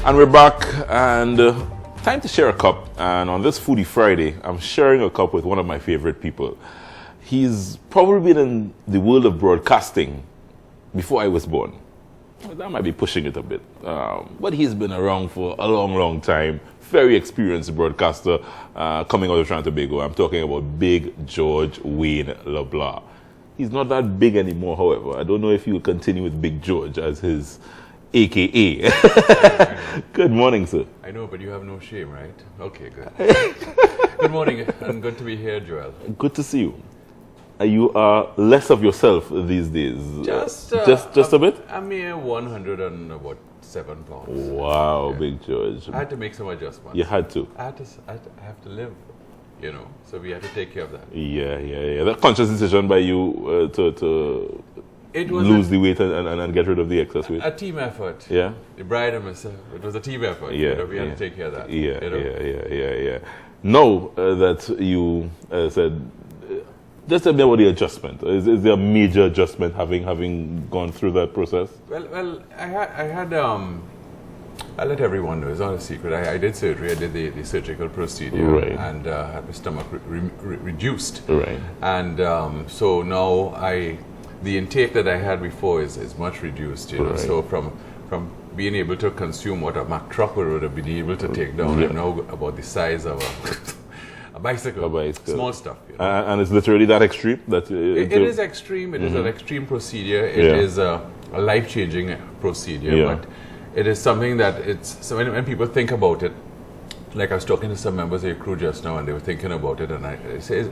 And we're back, and time to share a cup. And on this Foodie Friday, I'm sharing a cup with one of my favorite people. He's probably been in the world of broadcasting before I was born. That might be pushing it a bit. But he's been around for a long, long time. Very experienced broadcaster coming out of Trinidad and Tobago. I'm talking about Big George Wayne Le Blanc. He's not that big anymore, however. I don't know if he will continue with Big George as his AKA. Good morning, sir. I know, but you have no shame, right? Okay, good. Good morning, and good to be here, Joel. Good to see you. You are less of yourself these days. Just a bit? I'm here 107 pounds. Wow, Okay. Big George. I had to make some adjustments. You had to. I have to live, you know, so we had to take care of that. Yeah. That conscious decision by you to lose the weight and get rid of the excess weight. A team effort. Yeah. The bride and myself. It was a team effort. Yeah. You know, we had to take care of that. Yeah. You know? Now that you said, just tell me about the adjustment. Is there a major adjustment having gone through that process? Well, I had I let everyone know, it's not a secret. I did surgery. I did the surgical procedure, right. And had my stomach reduced. Right. And so now the intake that I had before is much reduced. You know, Right. so from being able to consume what a Mack truck would have been able to take down, Yeah. and now about the size of a bicycle. Small stuff. You know? And it's literally that extreme? That It is extreme. It is an extreme procedure. It is a life-changing procedure. Yeah. But it is something that so when people think about it, like I was talking to some members of your crew just now, and they were thinking about it, and I say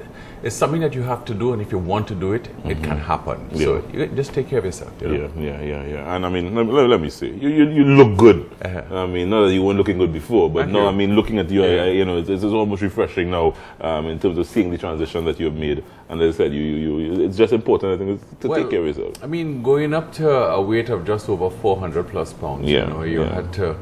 it's something that you have to do, and if you want to do it, it can happen. Yeah. So you just take care of yourself. You know? Yeah. And I mean, let me see. You look good. I mean, not that you weren't looking good before, but Thank no, you. I mean, looking at you, Yeah. you know, it's almost refreshing now in terms of seeing the transition that you've made. And as I said, it's just important, I think, to take care of yourself. I mean, going up to a weight of just over 400 plus pounds, Yeah, you know, you yeah. had to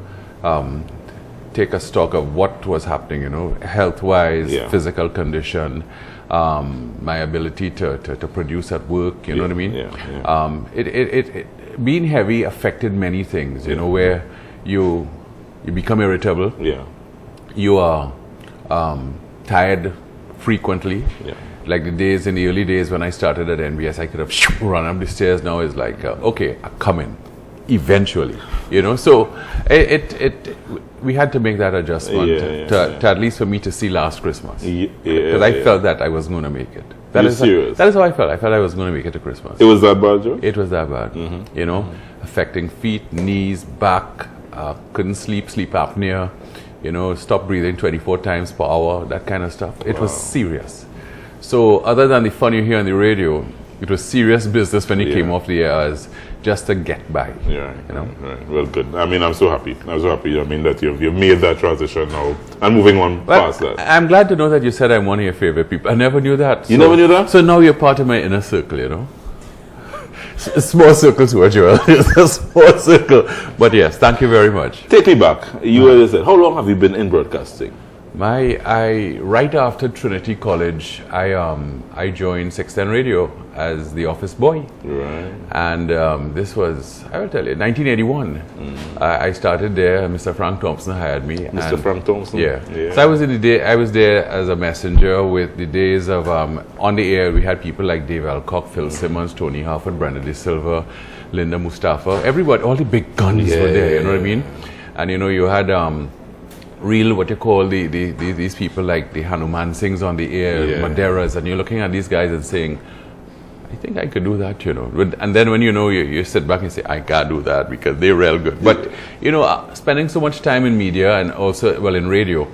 take a stock of what was happening, you know, health-wise, Yeah. physical condition, my ability to produce at work, you know what I mean? It being heavy affected many things, you know, where you become irritable, you are tired frequently. Yeah. Like in the early days when I started at NBS, I could have run up the stairs. Now it's like, okay, I'm coming eventually, you know. So we had to make that adjustment to at least for me to see last Christmas, because I felt that I was going to make it. That is how I felt. I felt I was going to make it to Christmas. It was that bad, Joe? It was that bad, you know, affecting feet, knees, back, couldn't sleep apnea, you know, stop breathing 24 times per hour, that kind of stuff. It was serious. So other than the fun you hear on the radio, it was serious business when it came off the air as just to get by. Yeah, you know. Right. Well, good. I mean, I'm so happy. I mean, that you've made that transition now and moving on past that. I'm glad to know that you said I'm one of your favorite people. I never knew that. You never knew that? So now you're part of my inner circle, you know. Small circles, Joel. It's a small circle. But yes, thank you very much. Take me back. You already said, how long have you been in broadcasting? Right after Trinity College, I joined 610 Radio as the office boy. Right. And this was, I will tell you, 1981. I started there. Mr. Frank Thompson hired me. Mr. Frank Thompson? Yeah. So I was there as a messenger with the days of, on the air, we had people like Dave Alcock, Phil Simmons, Tony Harford, Brenda De Silva, Linda Mustafa, everybody, all the big guns were there, you know what I mean? And you know, you had real, what you call these people like the Hanuman Singhs on the air, Madeiras, and you're looking at these guys and saying, I think I could do that, you know. And then when you know, you sit back and say, I can't do that because they're real good. But, you know, spending so much time in media and also, well, in radio,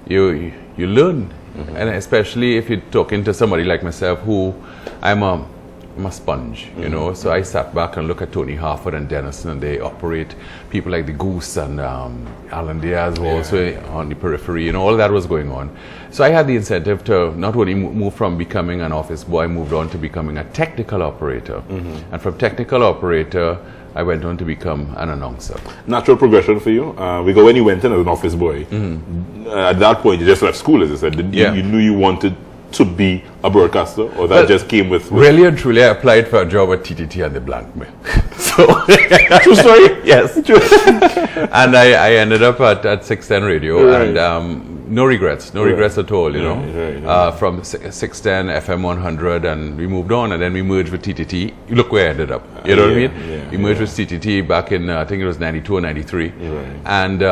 you learn. And especially if you're talking to somebody like myself who, I'm a sponge, you know. So I sat back and look at Tony Harford and Dennison, and they operate people like the Goose and Alan Diaz were also on the periphery, you know, all that was going on. So I had the incentive to not only move from becoming an office boy, I moved on to becoming a technical operator. And from technical operator, I went on to become an announcer. Natural progression for you? Because when you went in as an office boy, at that point you just left school, as I said. You knew you wanted to be a broadcaster, or that just came with... Really and truly, I applied for a job at TTT and they blanked me. So True story? yes. And I ended up at 610 Radio, Right. and no regrets at all, you know. Right. From 610 FM 100, and we moved on, and then we merged with TTT. Look where I ended up. You know what I mean? We merged with TTT back in I think it was 92 or 93, Right. and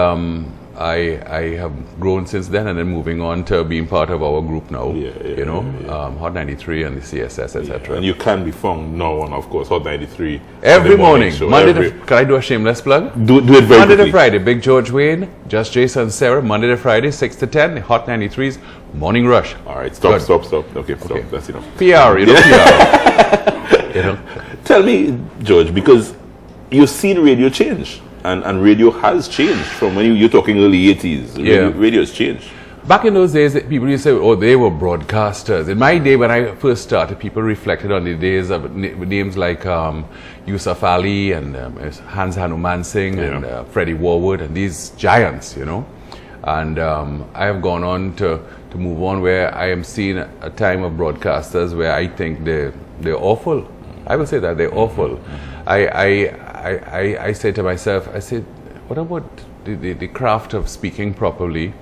I have grown since then, and then moving on to being part of our group now. You know, Hot 93 and the CSS, etc. And you can be found now on, of course, Hot 93. Every morning, show. Monday can I do a shameless plug? Do it very Monday quickly. to Friday, Big George Wayne, Just Jason, Sarah. Monday to Friday, 6 to 10, Hot 93's Morning Rush. All right, stop. Okay, stop. Okay. That's enough. PR, you know, PR. You know. Tell me, George, because you've seen radio change, and radio has changed from when you're talking early 80s. Radio has changed. Back in those days, people used to say, oh, they were broadcasters. In my day, when I first started, people reflected on the days of names like Yusuf Ali and Hans Hanuman Singh and Freddie Warwood and these giants, you know. And I have gone on to move on where I am seeing a time of broadcasters where I think they're awful. I will say that they're awful. I say to myself, I say, what about the craft of speaking properly,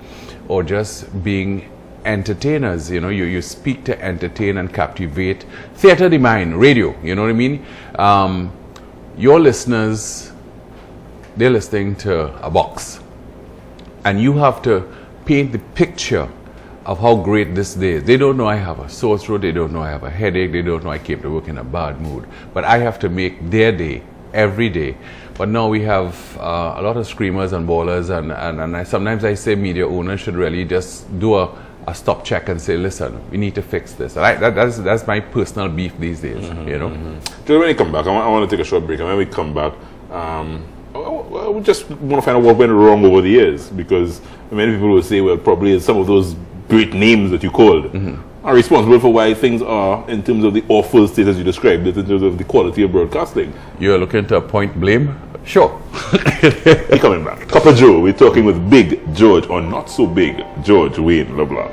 or just being entertainers? You know, you speak to entertain and captivate. Theatre of the mind, radio, you know what I mean? Your listeners, they're listening to a box, and you have to paint the picture of how great this day is. They don't know I have a sore throat, they don't know I have a headache, they don't know I came to work in a bad mood, but I have to make their day every day. But now we have a lot of screamers and ballers, and sometimes I say media owners should really just do a stop check and say, listen, we need to fix this. And that's my personal beef these days, you know. So when you come back, I want to take a short break, and when we come back, we just want to find out what went wrong over the years, because many people will say, well, probably some of those great names that you called are responsible for why things are in terms of the awful state as you described it, in terms of the quality of broadcasting. You're looking to point blame? Sure. We're coming back. Copper Joe, we're talking with Big George, or not so big, George Wayne Le Blanc.